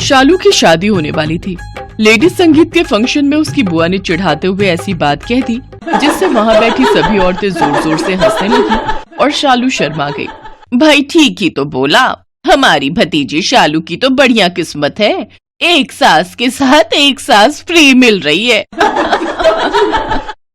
शालू की शादी होने वाली थी। लेडीज संगीत के फंक्शन में उसकी बुआ ने चिढ़ाते हुए ऐसी बात कह दी जिससे वहाँ बैठी सभी औरतें जोर जोर से हंसने लगी और शालू शर्मा गई। भाई ठीक ही तो बोला, हमारी भतीजी शालू की तो बढ़िया किस्मत है, एक सास के साथ एक सास फ्री मिल रही है।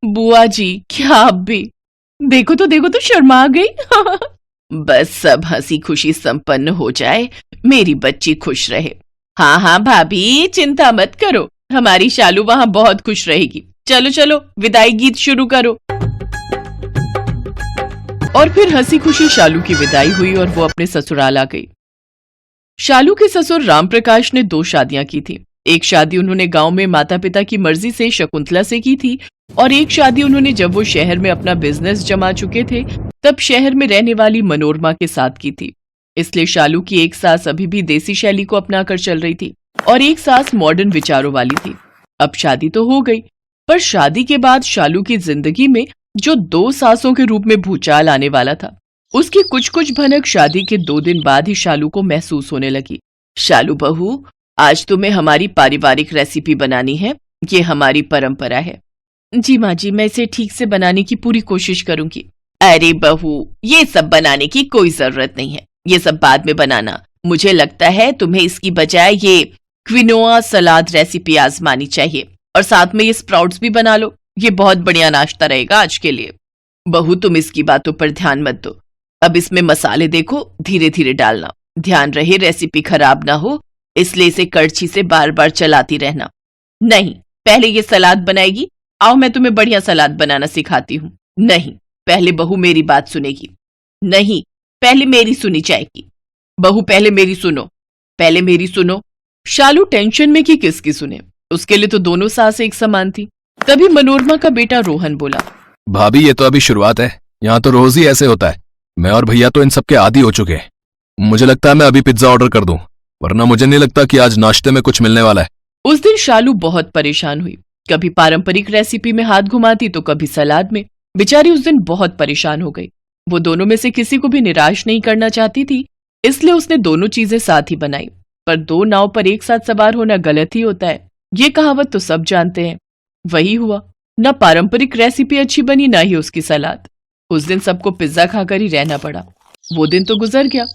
बुआ जी क्या आप भी देखो तो शर्मा गई। बस सब हंसी खुशी संपन्न हो जाए, मेरी बच्ची खुश रहे। हाँ हाँ भाभी चिंता मत करो, हमारी शालू वहाँ बहुत खुश रहेगी। चलो चलो विदाई गीत शुरू करो। और फिर हंसी खुशी शालू की विदाई हुई और वो अपने ससुराल आ गई। शालू के ससुर राम प्रकाश ने 2 शादियां की थी। एक शादी उन्होंने गांव में माता पिता की मर्जी से शकुंतला से की थी और एक शादी उन्होंने जब वो शहर में अपना बिजनेस जमा चुके थे तब शहर में रहने वाली मनोरमा के साथ की थी। इसलिए शालू की एक सास अभी भी देसी शैली को अपनाकर चल रही थी और एक सास मॉडर्न विचारों वाली थी। अब शादी तो हो गई, पर शादी के बाद शालू की जिंदगी में जो 2 सासों के रूप में भूचाल आने वाला था, उसकी कुछ भनक शादी के 2 दिन बाद ही शालू को महसूस होने लगी। शालू बहू, आज तुम्हें हमारी पारिवारिक रेसिपी बनानी है, ये हमारी परंपरा है। जी माँ जी, मैं इसे ठीक से बनाने की पूरी कोशिश करूंगी। अरे बहू, ये सब बनाने की कोई जरूरत नहीं है, ये सब बाद में बनाना। मुझे लगता है तुम्हें इसकी बजाय ये क्विनोआ सलाद रेसिपी आजमानी चाहिए और साथ में ये स्प्राउट्स भी बना लो, ये बहुत बढ़िया नाश्ता रहेगा आज के लिए। बहू तुम इसकी बातों पर ध्यान मत दो, अब इसमें मसाले देखो धीरे धीरे डालना, ध्यान रहे रेसिपी खराब ना हो, इसलिए इसे कड़छी से बार बार चलाती रहना। नहीं, पहले ये सलाद बनाएगी, आओ मैं तुम्हें बढ़िया सलाद बनाना सिखाती हूँ। नहीं, पहले बहू मेरी बात सुनेगी। नहीं, पहले मेरी सुनी जाएगी। बहू पहले मेरी सुनो, पहले मेरी सुनो। शालू टेंशन में कि किसकी सुने, उसके लिए तो दोनों सास एक समान थी। तभी मनोरमा का बेटा रोहन बोला, भाभी ये तो अभी शुरुआत है, यहाँ तो रोज ही ऐसे होता है। मैं और भैया तो इन सब के आदी हो चुके हैं। मुझे लगता है मैं अभी पिज्जा ऑर्डर कर दूं, वरना मुझे नहीं लगता कि आज नाश्ते में कुछ मिलने वाला है। उस दिन शालू बहुत परेशान हुई, कभी पारंपरिक रेसिपी में हाथ घुमाती तो कभी सलाद में। बेचारी उस दिन बहुत परेशान हो गई। वो दोनों में से किसी को भी निराश नहीं करना चाहती थी, इसलिए उसने दोनों चीजें साथ ही बनाई। पर 2 नाव पर एक साथ सवार होना गलत ही होता है, ये कहावत तो सब जानते हैं। वही हुआ, न पारंपरिक रेसिपी अच्छी बनी न ही उसकी सलाद। उस दिन सबको पिज्जा खाकर ही रहना पड़ा। वो दिन तो गुजर गया।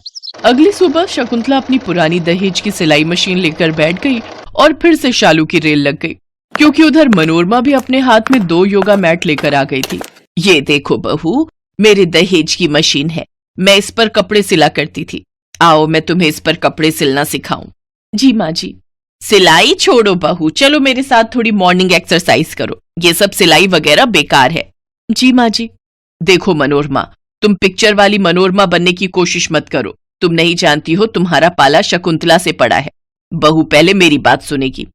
अगली सुबह शकुंतला अपनी पुरानी दहेज की सिलाई मशीन लेकर बैठ गई और फिर से शालू की रेल लग गई, क्योंकि उधर मनोरमा भी अपने हाथ में 2 योगा मैट लेकर आ गई थी। ये देखो बहू, मेरे दहेज की मशीन है, मैं इस पर कपड़े सिला करती थी। आओ मैं तुम्हें इस पर कपड़े सिलना सिखाऊं। जी माँ जी। सिलाई छोड़ो बहू, चलो मेरे साथ थोड़ी मॉर्निंग एक्सरसाइज करो, ये सब सिलाई वगैरह बेकार है। जी माँ जी। देखो मनोरमा, तुम पिक्चर वाली मनोरमा बनने की कोशिश मत करो, तुम नहीं जानती हो तुम्हारा पाला शकुंतला से पड़ा है। बहू पहले मेरी बात सुनेगी,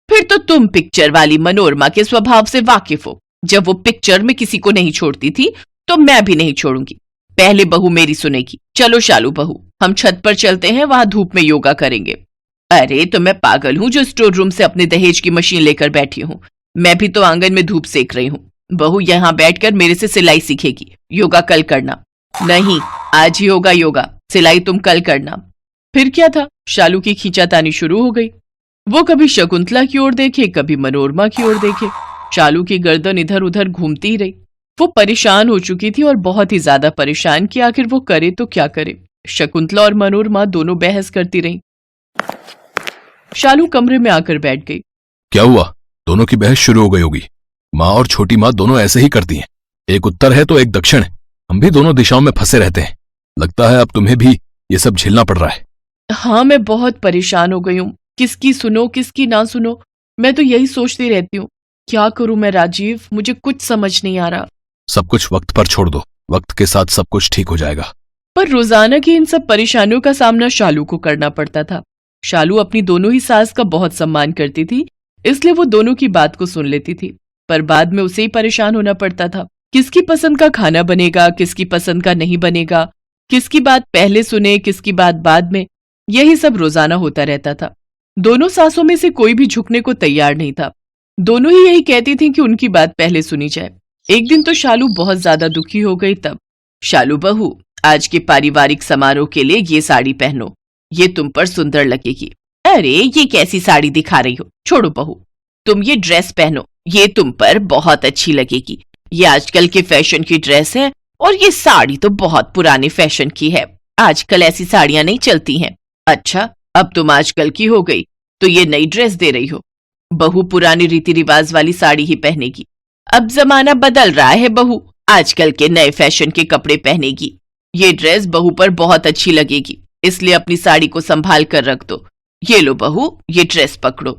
फिर तो तुम पिक्चर वाली मनोरमा के स्वभाव से वाकिफ हो। जब वो पिक्चर में किसी को नहीं छोड़ती थी तो मैं भी नहीं छोड़ूंगी। पहले बहू मेरी सुनेगी। चलो शालू बहू, हम छत पर चलते हैं, वहां धूप में योगा करेंगे। अरे तो मैं पागल हूं जो स्टोर रूम से अपने दहेज की मशीन लेकर बैठी हूं, मैं भी तो आंगन में धूप सेक रही हूँ। बहू यहाँ बैठकर मेरे से सिलाई सीखेगी, योगा कल करना। नहीं, आज ही होगा योगा, सिलाई तुम कल करना। फिर क्या था, शालू की खींचातानी शुरू हो गई। वो कभी शकुंतला की ओर देखे, कभी मनोरमा की ओर देखे। शालू की गर्दन इधर उधर घूमती ही रही। वो परेशान हो चुकी थी और बहुत ही ज्यादा परेशान कि आखिर वो करे तो क्या करे। शकुंतला और मनोरमा दोनों बहस करती रहीं। शालू कमरे में आकर बैठ गई। क्या हुआ, दोनों की बहस शुरू हो गई होगी। माँ और छोटी माँ दोनों ऐसे ही करती हैं, एक उत्तर है तो एक दक्षिण, हम भी दोनों दिशाओं में फंसे रहते हैं। लगता है अब तुम्हें भी ये सब झेलना पड़ रहा है। हाँ, मैं बहुत परेशान हो गई हूँ, किसकी सुनो किसकी ना सुनो, मैं तो यही सोचती रहती हूँ। क्या करूं मैं राजीव, मुझे कुछ समझ नहीं आ रहा। सब कुछ वक्त पर छोड़ दो, वक्त के साथ सब कुछ ठीक हो जाएगा। पर रोजाना की इन सब परेशानियों का सामना शालू को करना पड़ता था। शालू अपनी दोनों ही सास का बहुत सम्मान करती थी, इसलिए वो दोनों की बात को सुन लेती थी, पर बाद में उसे ही परेशान होना पड़ता था। किसकी पसंद का खाना बनेगा, किसकी पसंद का नहीं बनेगा, किसकी बात पहले सुने किसकी बात बाद में, यही सब रोजाना होता रहता था। दोनों सासों में से कोई भी झुकने को तैयार नहीं था। दोनों ही यही कहती थी कि उनकी बात पहले सुनी जाए। एक दिन तो शालू बहुत ज्यादा दुखी हो गई। तब, शालू बहू, आज के पारिवारिक समारोह के लिए ये साड़ी पहनो, ये तुम पर सुंदर लगेगी। अरे ये कैसी साड़ी दिखा रही हो? छोड़ो बहू, तुम ये ड्रेस पहनो, ये तुम पर बहुत अच्छी लगेगी। ये आजकल के फैशन की ड्रेस है और ये साड़ी तो बहुत पुराने फैशन की है। आजकल ऐसी साड़ियां नहीं चलती हैं। अच्छा, अब तुम आजकल की हो गई तो ये नई ड्रेस दे रही हो? बहू पुरानी रीति रिवाज वाली साड़ी ही पहनेगी। अब जमाना बदल रहा है बहू, आजकल के नए फैशन के कपड़े पहनेगी। ये ड्रेस बहू पर बहुत अच्छी लगेगी, इसलिए अपनी साड़ी को संभाल कर रख दो। ये लो बहू, ये ड्रेस पकड़ो।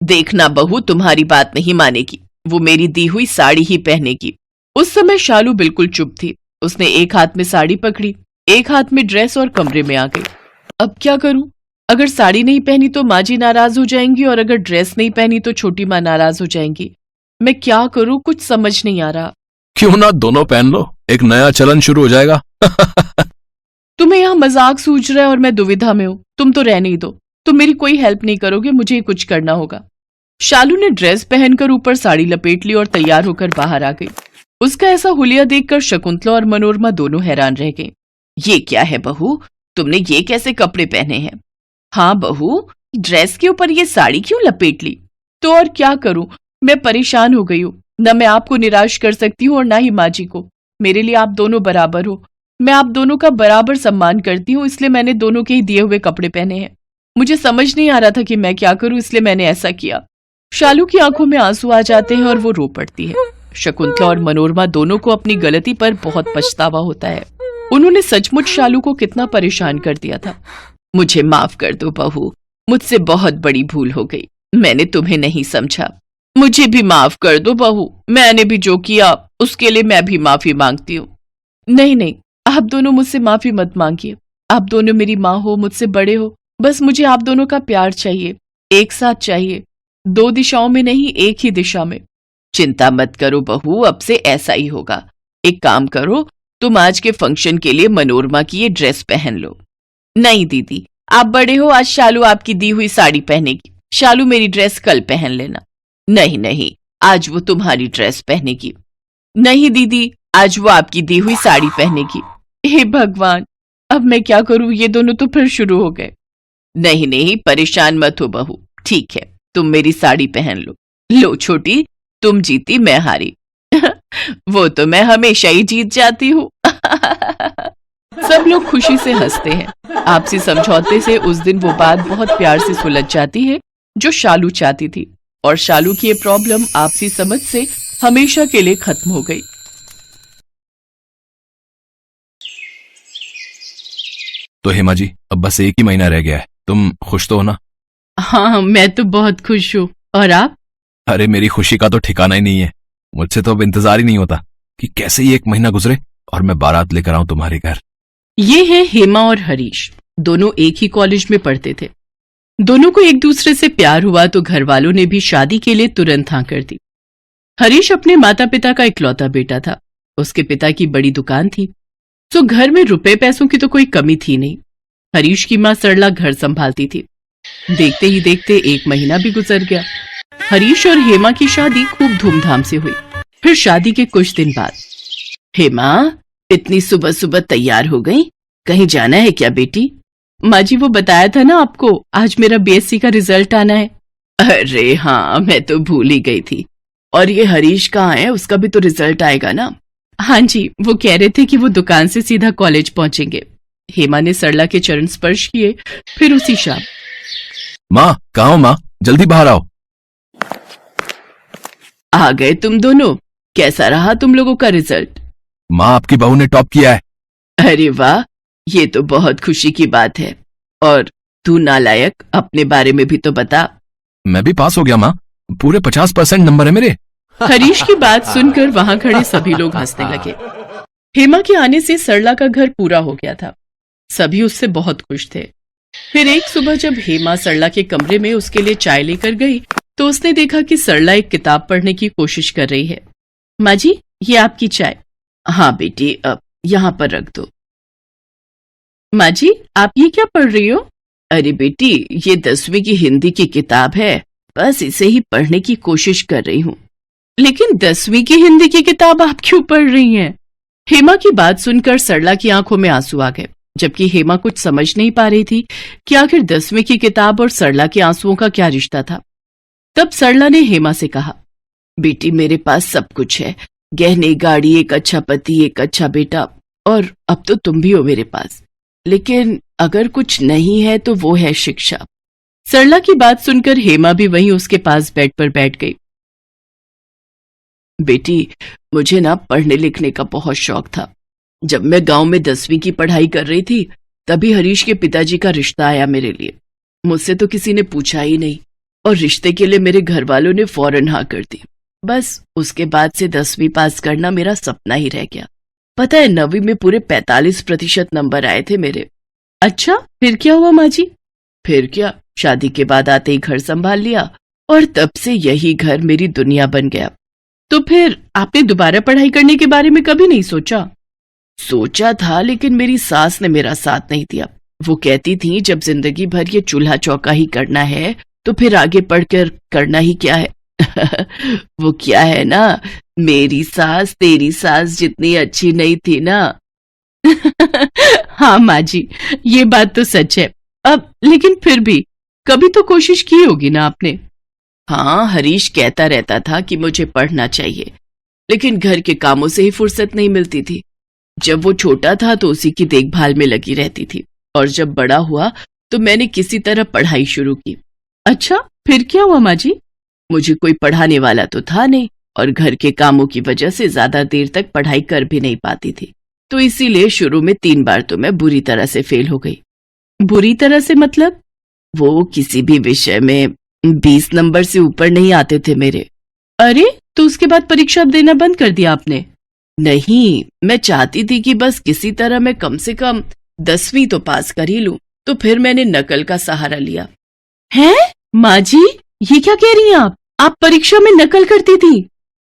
देखना बहू तुम्हारी बात नहीं मानेगी, वो मेरी दी हुई साड़ी ही पहनेगी। उस समय शालू बिल्कुल चुप थी। उसने एक हाथ में साड़ी पकड़ी, एक हाथ में ड्रेस और कमरे में आ गई। अब क्या करूं? अगर साड़ी नहीं पहनी तो माँ जी नाराज हो जाएंगी और अगर ड्रेस नहीं पहनी तो छोटी माँ नाराज हो जाएंगी। मैं क्या करूं, कुछ समझ नहीं आ रहा। क्यों ना दोनों पहन लो, एक नया चलन शुरू हो जाएगा। तुम्हें यहाँ मजाक सूझ रहा है और मैं दुविधा में हूँ। तुम तो रहने ही दो, तुम मेरी कोई हेल्प नहीं करोगे, मुझे ही कुछ करना होगा। शालू ने ड्रेस पहनकर ऊपर साड़ी लपेट ली और तैयार होकर बाहर आ गई। उसका ऐसा हुलिया देखकर शकुंतला और मनोरमा दोनों हैरान रह गई। ये क्या है बहू, तुमने ये कैसे कपड़े पहने हैं? हाँ बहू, ड्रेस के ऊपर ये साड़ी क्यों लपेट ली? तो और क्या करूं, मैं परेशान हो गई हूँ। न मैं आपको निराश कर सकती हूँ और ना ही माँ जी को। मेरे लिए आप दोनों बराबर हो, मैं आप दोनों का बराबर सम्मान करती हूँ, इसलिए मैंने दोनों के ही दिए हुए कपड़े पहने हैं। मुझे समझ नहीं आ रहा था कि मैं क्या करूं, इसलिए मैंने ऐसा किया। शालू की आंखों में आंसू आ जाते हैं और वो रो पड़ती है। शकुंतला और मनोरमा दोनों को अपनी गलती पर बहुत पछतावा होता है। उन्होंने सचमुच शालू को कितना परेशान कर दिया था। मुझे माफ कर दो बहू, मुझसे बहुत बड़ी भूल हो गई, मैंने तुम्हें नहीं समझा। मुझे भी माफ कर दो बहू, मैंने भी जो किया उसके लिए मैं भी माफी मांगती हूँ। नहीं नहीं, आप दोनों मुझसे माफी मत मांगिए। आप दोनों मेरी माँ हो, मुझसे बड़े हो, बस मुझे आप दोनों का प्यार चाहिए, एक साथ चाहिए, दो दिशाओं में नहीं, एक ही दिशा में। चिंता मत करो बहू, अब से ऐसा ही होगा। एक काम करो, तुम आज के फंक्शन के लिए मनोरमा की ये ड्रेस पहन लो। नहीं दीदी, आप बड़े हो, आज शालू आपकी दी हुई साड़ी पहनेगी। शालू मेरी ड्रेस कल पहन लेना। नहीं नहीं, आज वो तुम्हारी ड्रेस पहनेगी। नहीं दीदी, आज वो आपकी दी हुई साड़ी पहनेगी। हे भगवान, अब मैं क्या करूं, ये दोनों तो फिर शुरू हो गए। नहीं नहीं, परेशान मत हो बहू, ठीक है, तुम मेरी साड़ी पहन लो। लो छोटी, तुम जीती मैं हारी। वो तो मैं हमेशा ही जीत जाती हूँ। सब लोग खुशी से हंसते हैं। आपसी समझौते से उस दिन वो बात बहुत प्यार से सुलझ जाती है जो शालू चाहती थी, और शालू की ये प्रॉब्लम आपसी समझ से हमेशा के लिए खत्म हो गई। तो हेमा जी, अब बस एक ही महीना रह गया है, तुम खुश तो हो ना? हाँ, मैं तो बहुत खुश हूँ। और आप? अरे मेरी खुशी का तो ठिकाना ही नहीं है। मुझसे तो अब इंतजार ही नहीं होता कि कैसे ही एक महीना गुजरे और मैं बारात लेकर आऊं तुम्हारे घर। ये है हेमा और हरीश, दोनों एक ही कॉलेज में पढ़ते थे। दोनों को एक दूसरे से प्यार हुआ तो घर वालों ने भी शादी के लिए तुरंत हाँ कर दी। हरीश अपने माता पिता का इकलौता बेटा था। उसके पिता की बड़ी दुकान थी, तो घर में रुपए पैसों की तो कोई कमी थी नहीं। हरीश की माँ सरला घर संभालती थी। देखते ही देखते एक महीना भी गुजर गया। हरीश और हेमा की शादी खूब धूमधाम से हुई। फिर शादी के कुछ दिन बाद, हेमा, इतनी सुबह सुबह तैयार हो गई, कहीं जाना है क्या बेटी? माँ जी, वो बताया था ना आपको, आज मेरा बीएससी का रिजल्ट आना है। अरे हाँ, मैं तो भूल ही गई थी। और ये हरीश कहाँ है, उसका भी तो रिजल्ट आएगा ना? हाँ जी, वो कह रहे थे कि वो दुकान से सीधा कॉलेज पहुंचेंगे। हेमा ने सरला के चरण स्पर्श किए। फिर उसी शाम, माँ कहाँ हो माँ, जल्दी बाहर आओ। आ गए तुम दोनों, कैसा रहा तुम लोगों का रिजल्ट? माँ, आपकी बहू ने टॉप किया है। अरे वाह, ये तो बहुत खुशी की बात है। और तू नालायक, अपने बारे में भी तो बता। मैं भी पास हो गया माँ, पूरे 50% नंबर है मेरे। हरीश की बात सुनकर वहां खड़े सभी लोग हंसने लगे। हेमा के आने से सरला का घर पूरा हो गया था। सभी उससे बहुत खुश थे। फिर एक सुबह जब हेमा सरला के कमरे में उसके लिए चाय लेकर गई तो उसने देखा कि सरला एक किताब पढ़ने की कोशिश कर रही है। माँ जी, ये आपकी चाय। हाँ बेटी, अब यहाँ पर रख दो। माँ जी, आप ये क्या पढ़ रही हो? अरे बेटी, ये 10वीं की हिंदी की किताब है, बस इसे ही पढ़ने की कोशिश कर रही हूँ। लेकिन 10वीं की हिंदी की किताब आप क्यों पढ़ रही हैं? हेमा की बात सुनकर सरला की आंखों में आंसू आ गए। जबकि हेमा कुछ समझ नहीं पा रही थी कि आखिर 10वीं की किताब और सरला के आंसुओं का क्या रिश्ता था। तब सरला ने हेमा से कहा, बेटी मेरे पास सब कुछ है, गहने, गाड़ी, एक अच्छा पति, एक अच्छा बेटा, और अब तो तुम भी हो मेरे पास। लेकिन अगर कुछ नहीं है तो वो है शिक्षा। सरला की बात सुनकर हेमा भी वहीं उसके पास बेड पर बैठ गई। बेटी, मुझे ना पढ़ने लिखने का बहुत शौक था। जब मैं गांव में 10वीं की पढ़ाई कर रही थी तभी हरीश के पिताजी का रिश्ता आया मेरे लिए। मुझसे तो किसी ने पूछा ही नहीं और रिश्ते के लिए मेरे घर वालों ने फौरन हाँ कर दी। बस उसके बाद से 10वीं पास करना मेरा सपना ही रह गया। पता है 9वीं में पूरे 45% नंबर आए थे मेरे। अच्छा, फिर क्या हुआ माँ जी? फिर क्या, शादी के बाद आते ही घर संभाल लिया और तब से यही घर मेरी दुनिया बन गया। तो फिर आपने दोबारा पढ़ाई करने के बारे में कभी नहीं सोचा? सोचा था, लेकिन मेरी सास ने मेरा साथ नहीं दिया। वो कहती थी जब जिंदगी भर ये चूल्हा चौका ही करना है तो फिर आगे पढ़कर करना ही क्या है। वो क्या है ना, मेरी सास तेरी सास जितनी अच्छी नहीं थी ना। हाँ माँ जी, ये बात तो सच है। अब लेकिन फिर भी कभी तो कोशिश की होगी ना आपने? हाँ, हरीश कहता रहता था कि मुझे पढ़ना चाहिए, लेकिन घर के कामों से ही फुर्सत नहीं मिलती थी। जब वो छोटा था तो उसी की देखभाल में लगी रहती थी, और जब बड़ा हुआ तो मैंने किसी तरह पढ़ाई शुरू की। अच्छा, फिर क्या हुआ माँ जी? मुझे कोई पढ़ाने वाला तो था नहीं और घर के कामों की वजह से ज्यादा देर तक पढ़ाई कर भी नहीं पाती थी, तो इसीलिए शुरू में 3 बार तो मैं बुरी तरह से फेल हो गई। बुरी तरह से मतलब? वो किसी भी विषय में 20 नंबर से ऊपर नहीं आते थे मेरे। अरे, तो उसके बाद परीक्षा देना बंद कर दिया आपने? नहीं, मैं चाहती थी कि बस किसी तरह मैं कम से कम 10वीं तो पास कर ही लूं, तो फिर मैंने नकल का सहारा लिया। हैं? माँ जी, ये क्या कह रही हैं आप? आप परीक्षा में नकल करती थी?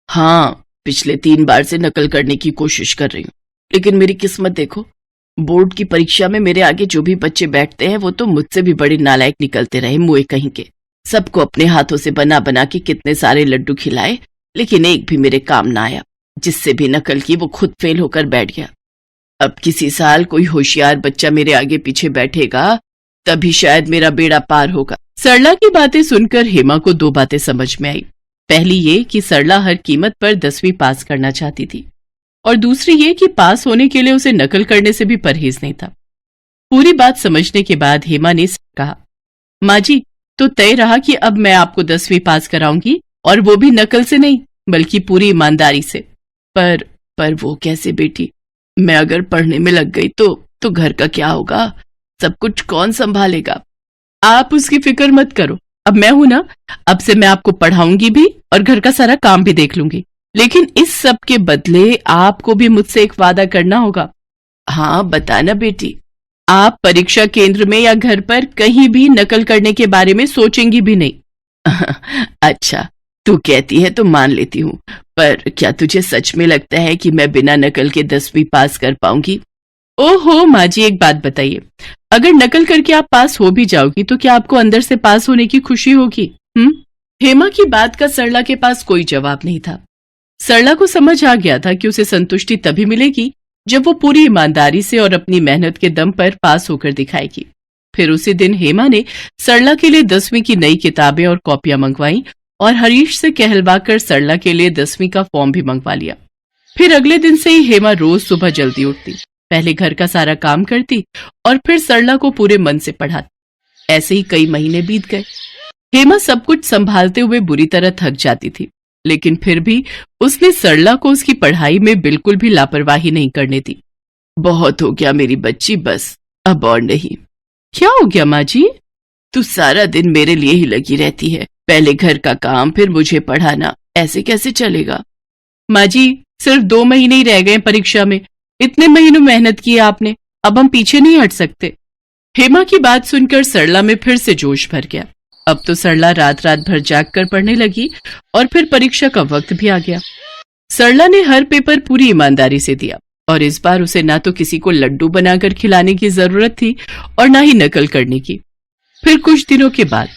हाँ, पिछले 3 बार से नकल करने की कोशिश कर रही हूँ, लेकिन मेरी किस्मत देखो, बोर्ड की परीक्षा में मेरे आगे जो भी बच्चे बैठते हैं वो तो मुझसे भी बड़े नालायक निकलते रहे, मुए कहीं के। सबको अपने हाथों से बना बना के कितने सारे लड्डू खिलाए, लेकिन एक भी मेरे काम ना आया। जिससे भी नकल की वो खुद फेल होकर बैठ गया। अब किसी साल कोई होशियार बच्चा मेरे आगे पीछे बैठेगा, तभी शायद मेरा बेड़ा पार होगा। सरला की बातें सुनकर हेमा को 2 बातें समझ में आई। पहली ये कि सरला हर कीमत पर 10वीं पास करना चाहती थी, और दूसरी ये कि पास होने के लिए उसे नकल करने से भी परहेज नहीं था। पूरी बात समझने के बाद हेमा ने कहा, माँ जी, तो तय रहा कि अब मैं आपको 10वीं पास कराऊंगी, और वो भी नकल से नहीं बल्कि पूरी ईमानदारी से। पर वो कैसे बेटी? मैं अगर पढ़ने में लग गई तो घर का क्या होगा? सब कुछ कौन संभालेगा? आप उसकी फिक्र मत करो, अब मैं हूं ना, अब से मैं आपको पढ़ाऊंगी भी और घर का सारा काम भी देख लूंगी। लेकिन इस सब के बदले आपको भी मुझसे एक वादा करना होगा। हाँ, बताना बेटी। आप परीक्षा केंद्र में या घर पर कहीं भी नकल करने के बारे में सोचेंगी भी नहीं। अच्छा, तू कहती है तो मान लेती हूँ, पर क्या तुझे सच में लगता है कि मैं बिना नकल के 10वीं पास कर पाऊंगी? ओहो माँ जी, एक बात बताइए, अगर नकल करके आप पास हो भी जाओगी तो क्या आपको अंदर से पास होने की खुशी होगी? हेमा की बात का सरला के पास कोई जवाब नहीं था। सरला को समझ आ गया था कि उसे संतुष्टि तभी मिलेगी जब वो पूरी ईमानदारी से और अपनी मेहनत के दम पर पास होकर दिखाएगी। फिर उसी दिन हेमा ने सरला के लिए 10वीं की नई किताबें और कॉपियां मंगवाई और हरीश से कहलवाकर सरला के लिए 10वीं का फॉर्म भी मंगवा लिया। फिर अगले दिन से ही हेमा रोज सुबह जल्दी उठती, पहले घर का सारा काम करती और फिर सरला को पूरे मन से पढ़ाती। ऐसे ही कई महीने बीत गए। हेमा सब कुछ संभालते हुए बुरी तरह थक जाती थी, लेकिन फिर भी उसने सरला को उसकी पढ़ाई में बिल्कुल भी लापरवाही नहीं करने दी। बहुत हो गया मेरी बच्ची, बस अब और नहीं। क्या हो गया माँ जी? तू सारा दिन मेरे लिए ही लगी रहती है, पहले घर का काम फिर मुझे पढ़ाना, ऐसे कैसे चलेगा? माँ जी, सिर्फ 2 महीने ही रह गए परीक्षा में, इतने महीनों मेहनत की आपने, अब हम पीछे नहीं हट सकते। हेमा की बात सुनकर सरला में फिर से जोश भर गया। अब तो सरला रात रात भर जाग कर पढ़ने लगी और फिर परीक्षा का वक्त भी आ गया। सरला ने हर पेपर पूरी ईमानदारी से दिया और इस बार उसे ना तो किसी को लड्डू बनाकर खिलाने की जरूरत थी और ना ही नकल करने की। फिर कुछ दिनों के बाद,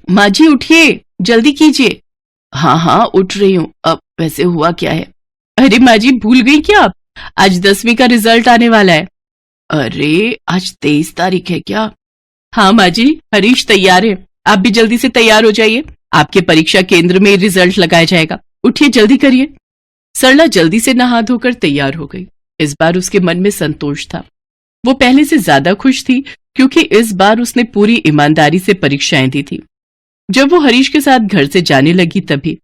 माँ जी उठिए, जल्दी कीजिए। हाँ हाँ, उठ रही हूँ। अब वैसे हुआ क्या है? अरे माँ जी, भूल गई क्या आप? आज 10वीं का रिजल्ट आने वाला है। अरे आज 23 तारीख है क्या? हाँ माँ जी, हरीश तैयार है, आप भी जल्दी से तैयार हो जाइए, आपके परीक्षा केंद्र में रिजल्ट लगाया जाएगा, उठिए जल्दी करिए। सरला जल्दी से नहा धोकर तैयार हो गई। इस बार उसके मन में संतोष था। वो पहले से ज्यादा खुश थी क्योंकि इस बार उसने पूरी ईमानदारी से परीक्षाएं दी थी। जब वो हरीश के साथ घर से जाने लगी तभी,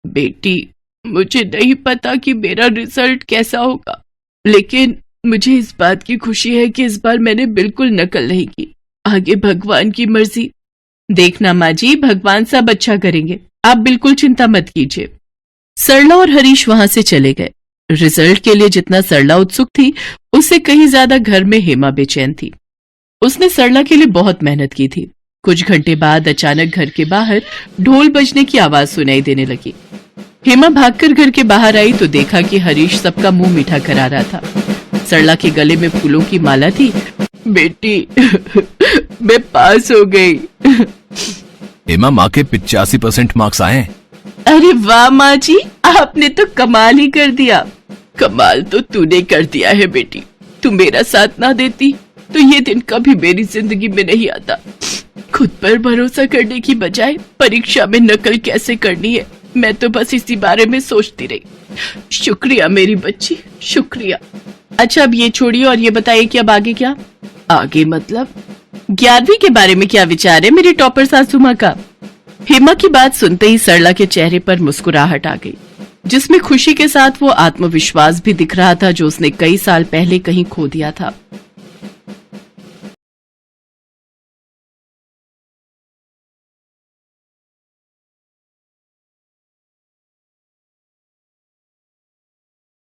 बेटी मुझे नहीं पता कि मेरा रिजल्ट कैसा होगा, लेकिन मुझे इस बात की खुशी है कि इस बार मैंने बिल्कुल नकल नहीं की। आगे भगवान की मर्जी। देखना माँ जी, भगवान सब अच्छा करेंगे, आप बिल्कुल चिंता मत कीजिए। सरला और हरीश वहां से चले गए। रिजल्ट के लिए जितना सरला उत्सुक थी, उससे कहीं ज्यादा घर में हेमा बेचैन थी। उसने सरला के लिए बहुत मेहनत की थी। कुछ घंटे बाद अचानक घर के बाहर ढोल बजने की आवाज सुनाई देने लगी। हेमा भागकर घर के बाहर आई तो देखा कि हरीश सबका मुंह मीठा करा रहा था। सरला के गले में फूलों की माला थी। बेटी मैं पास हो गई। हेमा, माँ के 85% मार्क्स आए हैं। अरे वाह माँ जी, आपने तो कमाल ही कर दिया। कमाल तो तूने कर दिया है बेटी, तू मेरा साथ ना देती तो ये दिन कभी मेरी जिंदगी में नहीं आता। खुद पर भरोसा करने की बजाय परीक्षा में नकल कैसे करनी है, मैं तो बस इसी बारे में सोचती रही। शुक्रिया मेरी बच्ची, शुक्रिया। अच्छा अब ये छोड़िए और ये बताइए कि अब आगे क्या? आगे मतलब 11वीं के बारे में क्या विचार है मेरी टॉपर सासू माँ का? हेमा की बात सुनते ही सरला के चेहरे पर मुस्कुराहट आ गई, जिसमें खुशी के साथ वो आत्मविश्वास भी दिख रहा था जो उसने कई साल पहले कहीं खो दिया था।